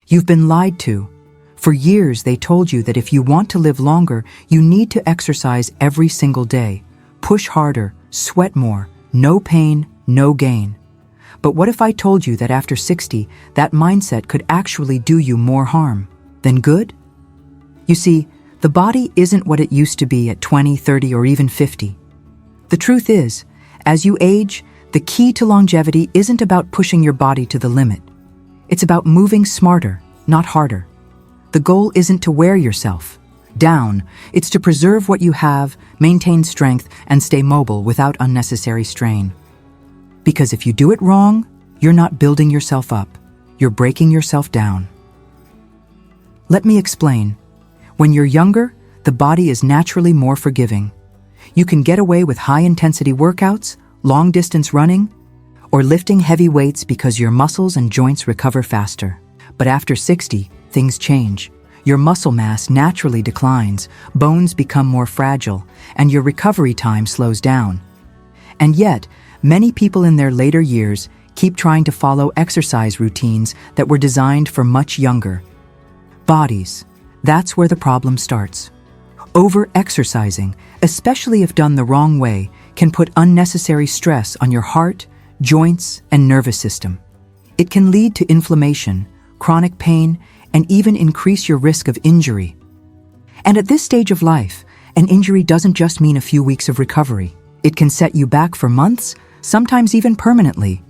You've been lied to. For years, they told you that if you want to live longer, you need to exercise every single day, push harder, sweat more, no pain, no gain. But what if I told you that after 60, that mindset could actually do you more harm than good? You see, the body isn't what it used to be at 20, 30, or even 50. The truth is, as you age, the key to longevity isn't about pushing your body to the limit. It's about moving smarter, not harder. The goal isn't to wear yourself down. It's to preserve what you have, maintain strength, and stay mobile without unnecessary strain. Because if you do it wrong, you're not building yourself up. You're breaking yourself down. Let me explain. When you're younger, the body is naturally more forgiving. You can get away with high-intensity workouts, long-distance running, or lifting heavy weights because your muscles and joints recover faster. But after 60, things change. Your muscle mass naturally declines, bones become more fragile, and your recovery time slows down. And yet, many people in their later years keep trying to follow exercise routines that were designed for much younger bodies. That's where the problem starts. Over-exercising, especially if done the wrong way, can put unnecessary stress on your heart, joints, and nervous system. It can lead to inflammation, chronic pain, and even increase your risk of injury. And at this stage of life, an injury doesn't just mean a few weeks of recovery. It can set you back for months, sometimes even permanently.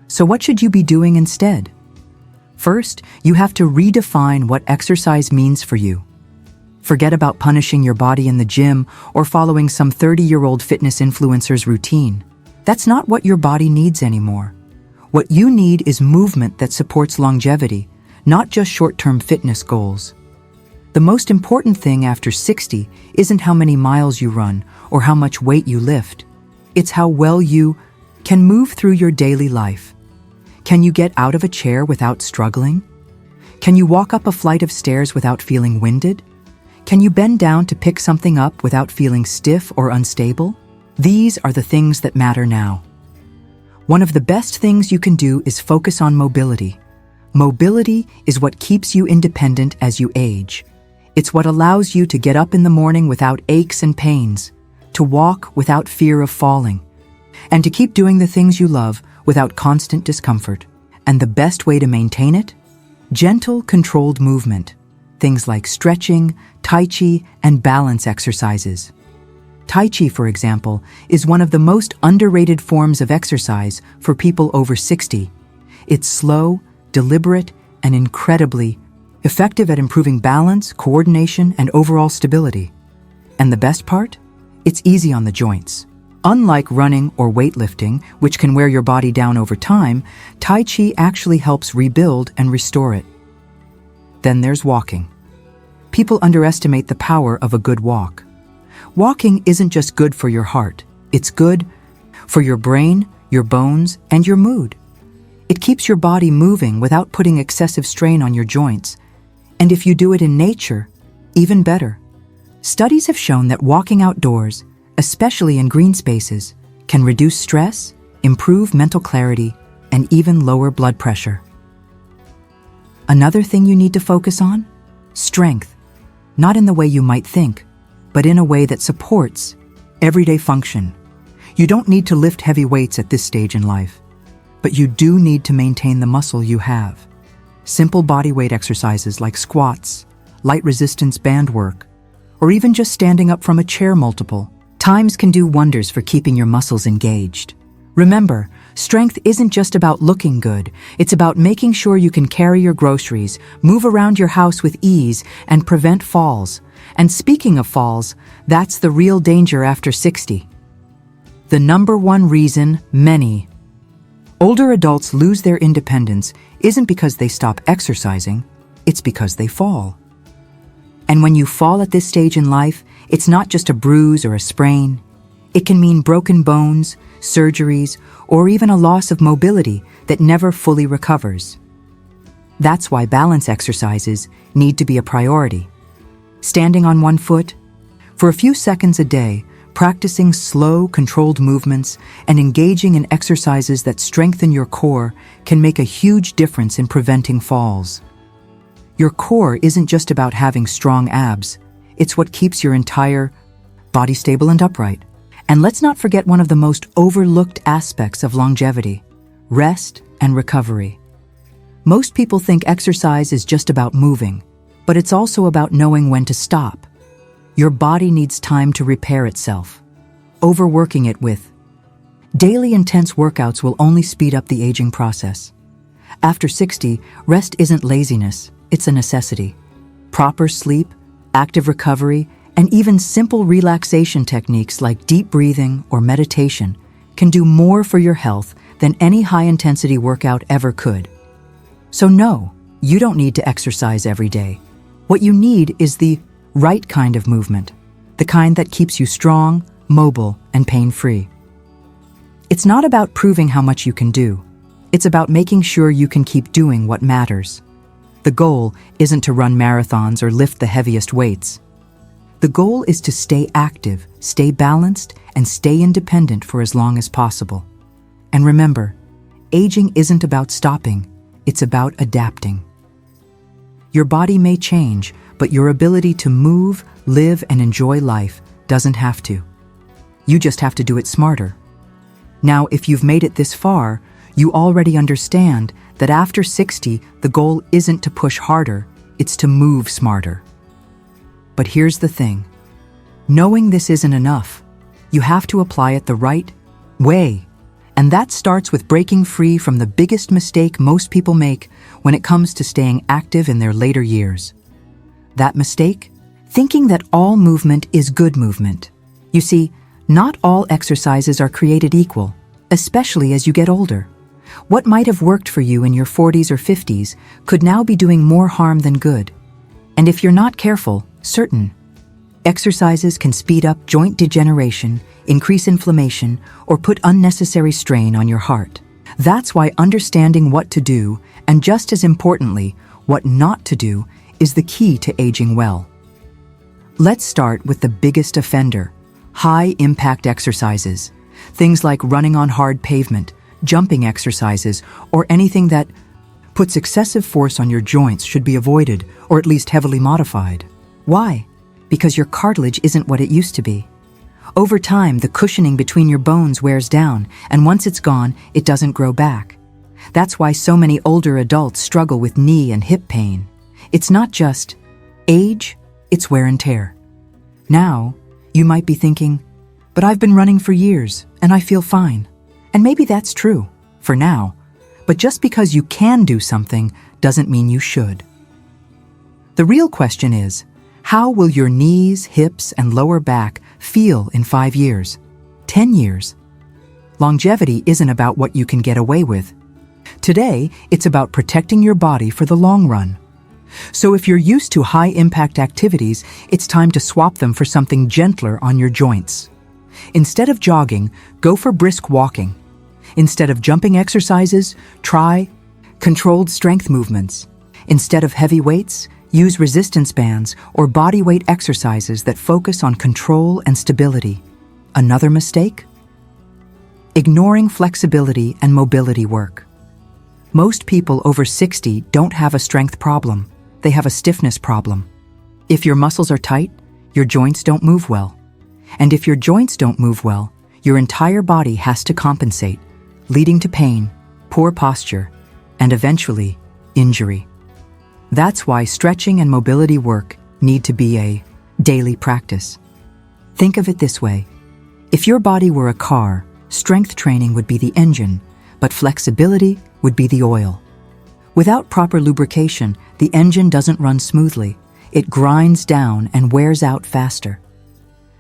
So what should you be doing instead? First, you have to redefine what exercise means for you. Forget about punishing your body in the gym or following some 30-year-old fitness influencer's routine. That's not what your body needs anymore. What you need is movement that supports longevity, not just short-term fitness goals. The most important thing after 60 isn't how many miles you run or how much weight you lift. It's how well you can move through your daily life. Can you get out of a chair without struggling? Can you walk up a flight of stairs without feeling winded? Can you bend down to pick something up without feeling stiff or unstable? These are the things that matter now. One of the best things you can do is focus on mobility. Mobility is what keeps you independent as you age. It's what allows you to get up in the morning without aches and pains, to walk without fear of falling, and to keep doing the things you love without constant discomfort. And the best way to maintain it? Gentle, controlled movement. Things like stretching, Tai Chi, and balance exercises. Tai Chi, for example, is one of the most underrated forms of exercise for people over 60. It's slow, deliberate, and incredibly effective at improving balance, coordination, and overall stability. And the best part? It's easy on the joints. Unlike running or weightlifting, which can wear your body down over time, Tai Chi actually helps rebuild and restore it. Then there's walking. People underestimate the power of a good walk. Walking isn't just good for your heart, it's good for your brain, your bones, and your mood. It keeps your body moving without putting excessive strain on your joints. And if you do it in nature, even better. Studies have shown that walking outdoors, especially in green spaces, can reduce stress, improve mental clarity, and even lower blood pressure. Another thing you need to focus on? Strength. Not in the way you might think, but in a way that supports everyday function. You don't need to lift heavy weights at this stage in life, but you do need to maintain the muscle you have. Simple bodyweight exercises like squats, light resistance band work, or even just standing up from a chair multiple times can do wonders for keeping your muscles engaged. Remember, strength isn't just about looking good, it's about making sure you can carry your groceries, move around your house with ease, and prevent falls. And speaking of falls, that's the real danger after 60. The number one reason many older adults lose their independence isn't because they stop exercising, it's because they fall. And when you fall at this stage in life, it's not just a bruise or a sprain. It can mean broken bones, surgeries, or even a loss of mobility that never fully recovers. That's why balance exercises need to be a priority. Standing on one foot, for a few seconds a day, practicing slow, controlled movements and engaging in exercises that strengthen your core can make a huge difference in preventing falls. Your core isn't just about having strong abs. It's what keeps your entire body stable and upright. And let's not forget one of the most overlooked aspects of longevity: rest and recovery. Most people think exercise is just about moving, but it's also about knowing when to stop. Your body needs time to repair itself. Overworking it with daily intense workouts will only speed up the aging process. After 60, rest isn't laziness, it's a necessity. Proper sleep, active recovery, and even simple relaxation techniques like deep breathing or meditation can do more for your health than any high-intensity workout ever could. So no, you don't need to exercise every day. What you need is the right kind of movement, the kind that keeps you strong, mobile, and pain-free. It's not about proving how much you can do. It's about making sure you can keep doing what matters. The goal isn't to run marathons or lift the heaviest weights. The goal is to stay active, stay balanced, and stay independent for as long as possible. And remember, aging isn't about stopping, it's about adapting. Your body may change, but your ability to move, live, and enjoy life doesn't have to. You just have to do it smarter. Now, if you've made it this far, you already understand that after 60, the goal isn't to push harder, it's to move smarter. But here's the thing. Knowing this isn't enough. You have to apply it the right way. And that starts with breaking free from the biggest mistake most people make when it comes to staying active in their later years. That mistake? Thinking that all movement is good movement. You see, not all exercises are created equal, especially as you get older. What might have worked for you in your 40s or 50s could now be doing more harm than good. And if you're not careful, certain exercises can speed up joint degeneration, increase inflammation, or put unnecessary strain on your heart. That's why understanding what to do, and just as importantly, what not to do, is the key to aging well. Let's start with the biggest offender: high-impact exercises. Things like running on hard pavement, jumping exercises, or anything that puts excessive force on your joints should be avoided, or at least heavily modified. Why? Because your cartilage isn't what it used to be. Over time, the cushioning between your bones wears down, and once it's gone, it doesn't grow back. That's why so many older adults struggle with knee and hip pain. It's not just age, it's wear and tear. Now, you might be thinking, but I've been running for years, and I feel fine. And maybe that's true, for now. But just because you can do something doesn't mean you should. The real question is, how will your knees, hips, and lower back feel in 5 years, 10 years? Longevity isn't about what you can get away with. Today, it's about protecting your body for the long run. So if you're used to high-impact activities, it's time to swap them for something gentler on your joints. Instead of jogging, go for brisk walking. Instead of jumping exercises, try controlled strength movements. Instead of heavy weights, use resistance bands or body weight exercises that focus on control and stability. Another mistake? Ignoring flexibility and mobility work. Most people over 60 don't have a strength problem. They have a stiffness problem. If your muscles are tight, your joints don't move well. And if your joints don't move well, your entire body has to compensate, leading to pain, poor posture, and eventually, injury. That's why stretching and mobility work need to be a daily practice. Think of it this way. If your body were a car, strength training would be the engine, but flexibility would be the oil. Without proper lubrication, the engine doesn't run smoothly. It grinds down and wears out faster.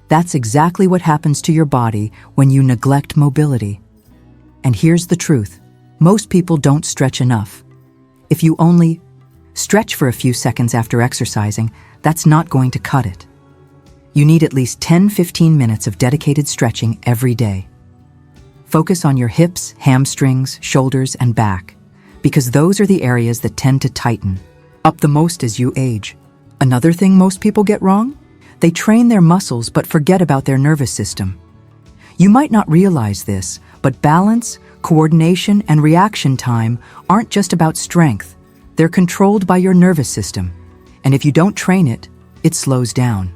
That's exactly what happens to your body when you neglect mobility. And here's the truth. Most people don't stretch enough. If you only stretch for a few seconds after exercising, that's not going to cut it. You need at least 10-15 minutes of dedicated stretching every day. Focus on your hips, hamstrings, shoulders, and back, because those are the areas that tend to tighten up the most as you age. Another thing most people get wrong? They train their muscles but forget about their nervous system. You might not realize this, but balance, coordination, and reaction time aren't just about strength. They're controlled by your nervous system, and if you don't train it, it slows down.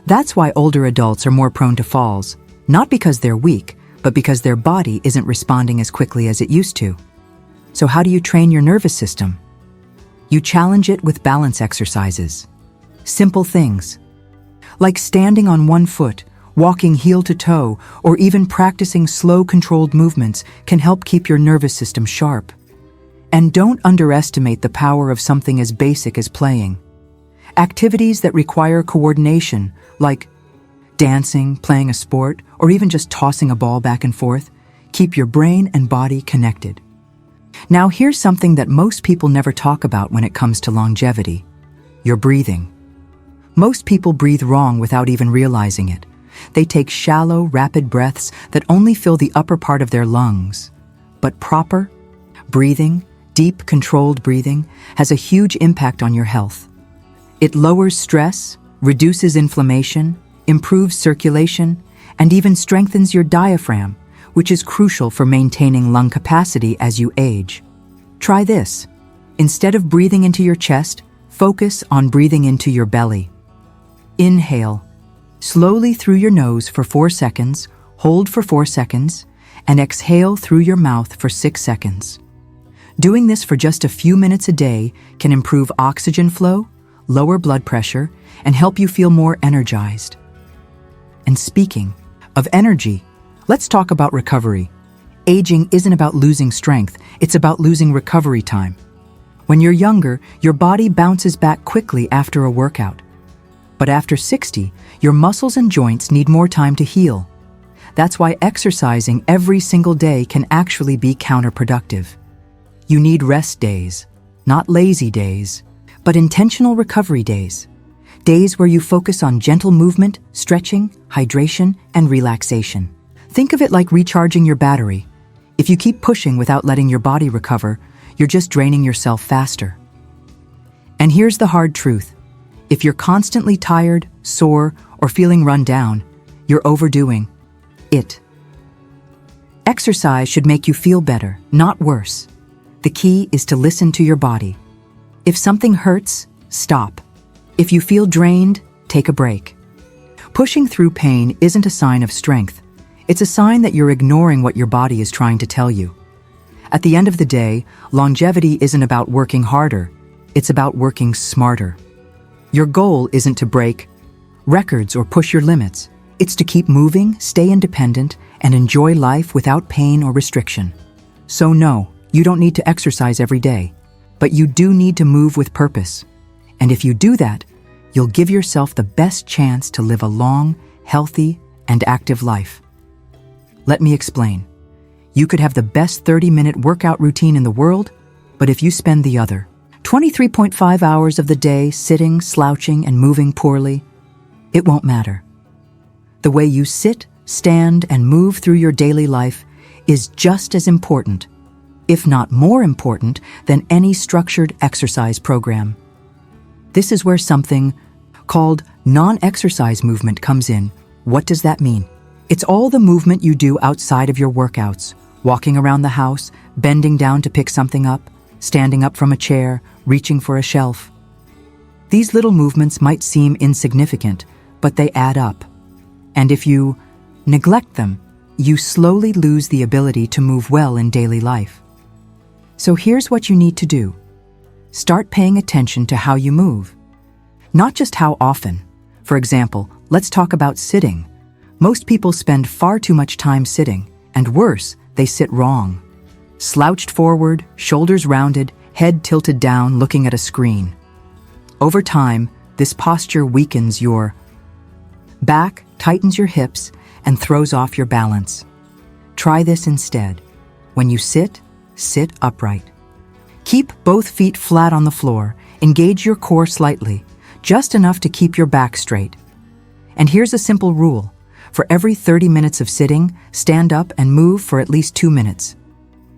That's why older adults are more prone to falls, not because they're weak, but because their body isn't responding as quickly as it used to. So how do you train your nervous system? You challenge it with balance exercises. Simple things, like standing on one foot, walking heel to toe, or even practicing slow, controlled movements can help keep your nervous system sharp. And don't underestimate the power of something as basic as playing. Activities that require coordination, like dancing, playing a sport, or even just tossing a ball back and forth, keep your brain and body connected. Now here's something that most people never talk about when it comes to longevity: your breathing. Most people breathe wrong without even realizing it. They take shallow, rapid breaths that only fill the upper part of their lungs. But proper breathing, deep, controlled breathing, has a huge impact on your health. It lowers stress, reduces inflammation, improves circulation, and even strengthens your diaphragm, which is crucial for maintaining lung capacity as you age. Try this. Instead of breathing into your chest, focus on breathing into your belly. Inhale slowly through your nose for 4 seconds, hold for 4 seconds, and exhale through your mouth for 6 seconds. Doing this for just a few minutes a day can improve oxygen flow, lower blood pressure, and help you feel more energized. And speaking of energy, let's talk about recovery. Aging isn't about losing strength, it's about losing recovery time. When you're younger, your body bounces back quickly after a workout. But after 60, your muscles and joints need more time to heal. That's why exercising every single day can actually be counterproductive. You need rest days, not lazy days, but intentional recovery days. Days where you focus on gentle movement, stretching, hydration, and relaxation. Think of it like recharging your battery. If you keep pushing without letting your body recover, you're just draining yourself faster. And here's the hard truth. If you're constantly tired, sore, or feeling run down, you're overdoing it. Exercise should make you feel better, not worse. The key is to listen to your body. If something hurts, stop. If you feel drained, take a break. Pushing through pain isn't a sign of strength. It's a sign that you're ignoring what your body is trying to tell you. At the end of the day, longevity isn't about working harder. It's about working smarter. Your goal isn't to break records or push your limits. It's to keep moving, stay independent, and enjoy life without pain or restriction. So no, you don't need to exercise every day, but you do need to move with purpose. And if you do that, you'll give yourself the best chance to live a long, healthy, and active life. Let me explain. You could have the best 30-minute workout routine in the world, but if you spend the other 23.5 hours of the day sitting, slouching, and moving poorly, it won't matter. The way you sit, stand, and move through your daily life is just as important, if not more important, than any structured exercise program. This is where something called non-exercise movement comes in. What does that mean? It's all the movement you do outside of your workouts, walking around the house, bending down to pick something up, standing up from a chair, reaching for a shelf. These little movements might seem insignificant, but they add up. And if you neglect them, you slowly lose the ability to move well in daily life. So here's what you need to do. Start paying attention to how you move. Not just how often. For example, let's talk about sitting. Most people spend far too much time sitting, and worse, they sit wrong. Slouched forward, shoulders rounded, head tilted down, looking at a screen. Over time, this posture weakens your back, tightens your hips, and throws off your balance. Try this instead. When you sit, sit upright. Keep both feet flat on the floor. Engage your core slightly, just enough to keep your back straight. And here's a simple rule. For every 30 minutes of sitting, stand up and move for at least 2 minutes.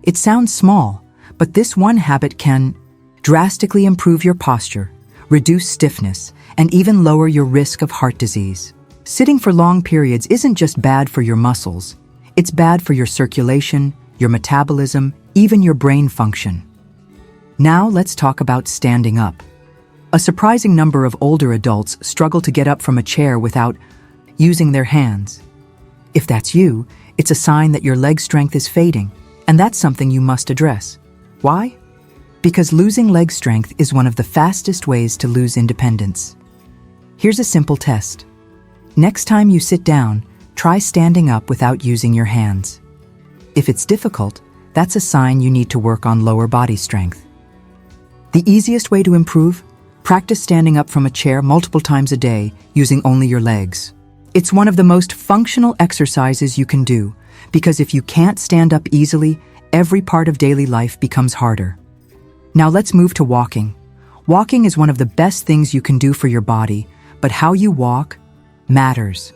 It sounds small, but this one habit can drastically improve your posture, reduce stiffness, and even lower your risk of heart disease. Sitting for long periods isn't just bad for your muscles. It's bad for your circulation, your metabolism, even your brain function. Now let's talk about standing up. A surprising number of older adults struggle to get up from a chair without using their hands. If that's you, it's a sign that your leg strength is fading, and that's something you must address. Why? Because losing leg strength is one of the fastest ways to lose independence. Here's a simple test. Next time you sit down, try standing up without using your hands. If it's difficult, that's a sign you need to work on lower body strength. The easiest way to improve? Practice standing up from a chair multiple times a day using only your legs. It's one of the most functional exercises you can do, because if you can't stand up easily, every part of daily life becomes harder. Now let's move to walking. Walking is one of the best things you can do for your body, but how you walk matters.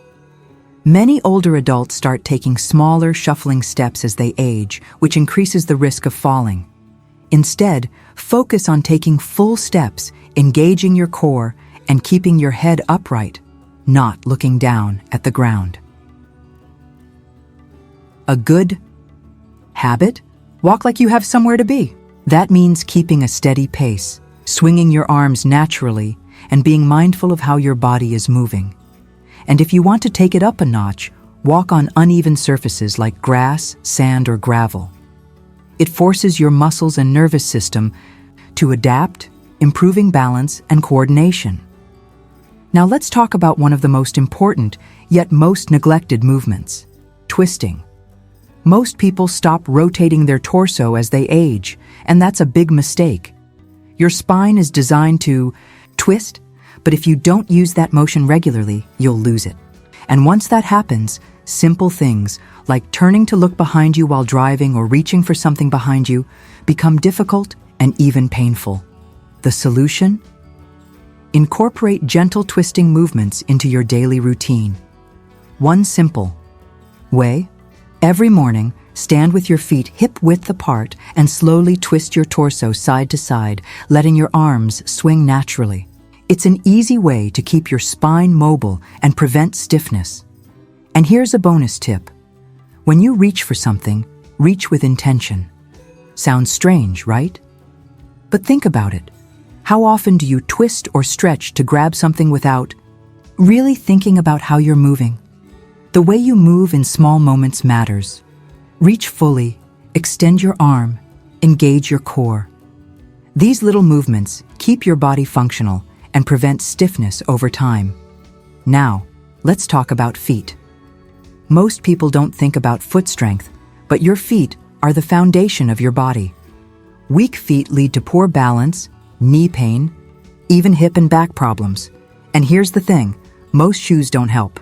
Many older adults start taking smaller, shuffling steps as they age, which increases the risk of falling. Instead, focus on taking full steps, engaging your core, and keeping your head upright, not looking down at the ground. A good habit? Walk like you have somewhere to be. That means keeping a steady pace, swinging your arms naturally, and being mindful of how your body is moving. And if you want to take it up a notch, walk on uneven surfaces like grass, sand, or gravel. It forces your muscles and nervous system to adapt, improving balance and coordination. Now let's talk about one of the most important, yet most neglected movements: twisting. Most people stop rotating their torso as they age, and that's a big mistake. Your spine is designed to twist, but if you don't use that motion regularly, you'll lose it. And once that happens, simple things like turning to look behind you while driving or reaching for something behind you become difficult and even painful. The solution? Incorporate gentle twisting movements into your daily routine. One simple way: every morning, stand with your feet hip-width apart and slowly twist your torso side to side, letting your arms swing naturally. It's an easy way to keep your spine mobile and prevent stiffness. And here's a bonus tip. When you reach for something, reach with intention. Sounds strange, right? But think about it. How often do you twist or stretch to grab something without really thinking about how you're moving? The way you move in small moments matters. Reach fully, extend your arm, engage your core. These little movements keep your body functional and prevent stiffness over time. Now, let's talk about feet. Most people don't think about foot strength, but your feet are the foundation of your body. Weak feet lead to poor balance, knee pain, even hip and back problems. And here's the thing, most shoes don't help.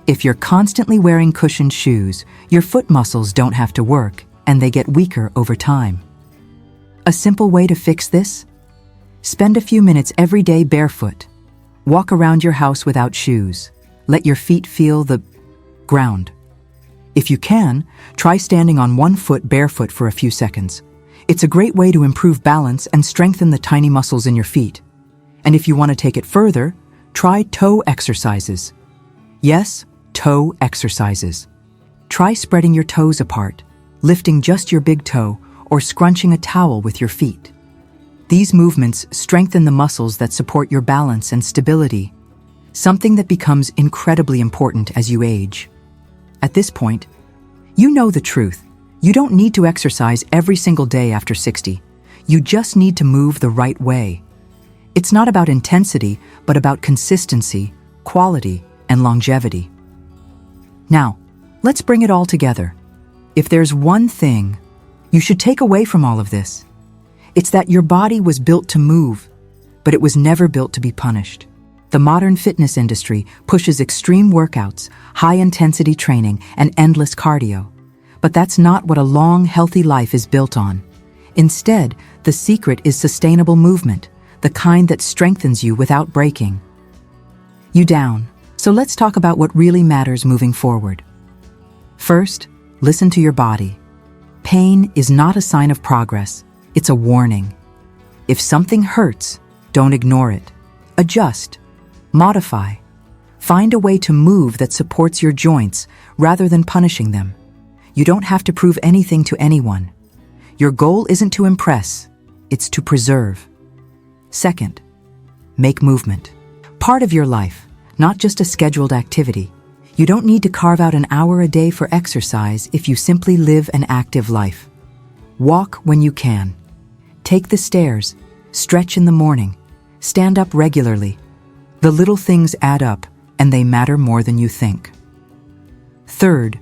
If you're constantly wearing cushioned shoes, your foot muscles don't have to work, and they get weaker over time. A simple way to fix this? Spend a few minutes every day barefoot. Walk around your house without shoes. Let your feet feel the ground. If you can, try standing on one foot barefoot for a few seconds. It's a great way to improve balance and strengthen the tiny muscles in your feet. And if you want to take it further, try toe exercises. Yes, toe exercises. Try spreading your toes apart, lifting just your big toe, or scrunching a towel with your feet. These movements strengthen the muscles that support your balance and stability, something that becomes incredibly important as you age. At this point, you know the truth. You don't need to exercise every single day after 60. You just need to move the right way. It's not about intensity, but about consistency, quality, and longevity. Now, let's bring it all together. If there's one thing you should take away from all of this, it's that your body was built to move, but it was never built to be punished. The modern fitness industry pushes extreme workouts, high-intensity training, and endless cardio. But that's not what a long, healthy life is built on. Instead, the secret is sustainable movement, the kind that strengthens you without breaking you down. So let's talk about what really matters moving forward. First, listen to your body. Pain is not a sign of progress, it's a warning. If something hurts, don't ignore it. Adjust, modify. Find a way to move that supports your joints rather than punishing them. You don't have to prove anything to anyone. Your goal isn't to impress, it's to preserve. Second, make movement. Part of your life, not just a scheduled activity. You don't need to carve out an hour a day for exercise if you simply live an active life. Walk when you can. Take the stairs. Stretch in the morning. Stand up regularly. The little things add up, and they matter more than you think. Third,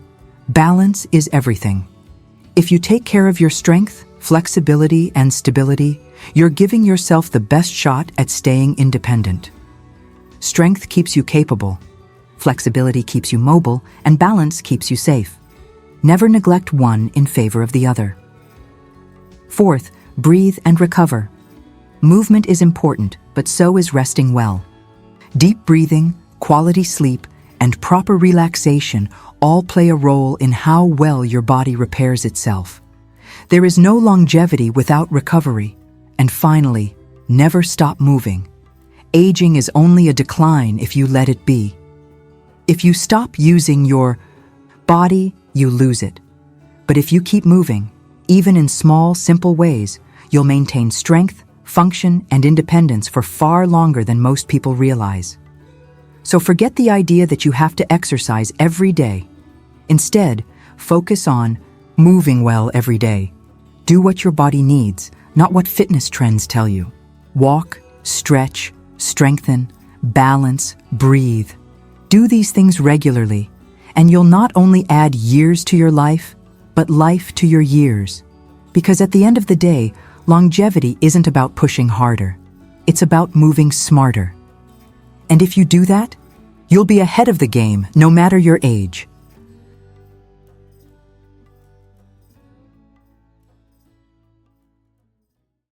balance is everything. If you take care of your strength, flexibility, and stability, you're giving yourself the best shot at staying independent. Strength keeps you capable, flexibility keeps you mobile, and balance keeps you safe. Never neglect one in favor of the other. Fourth, breathe and recover. Movement is important, but so is resting well. Deep breathing, quality sleep, and proper relaxation all play a role in how well your body repairs itself. There is no longevity without recovery. And finally, never stop moving. Aging is only a decline if you let it be. If you stop using your body, you lose it. But if you keep moving, even in small, simple ways, you'll maintain strength, function, and independence for far longer than most people realize. So forget the idea that you have to exercise every day. Instead, focus on moving well every day. Do what your body needs, not what fitness trends tell you. Walk, stretch, strengthen, balance, breathe. Do these things regularly, and you'll not only add years to your life, but life to your years. Because at the end of the day, longevity isn't about pushing harder. It's about moving smarter. And if you do that, you'll be ahead of the game no matter your age.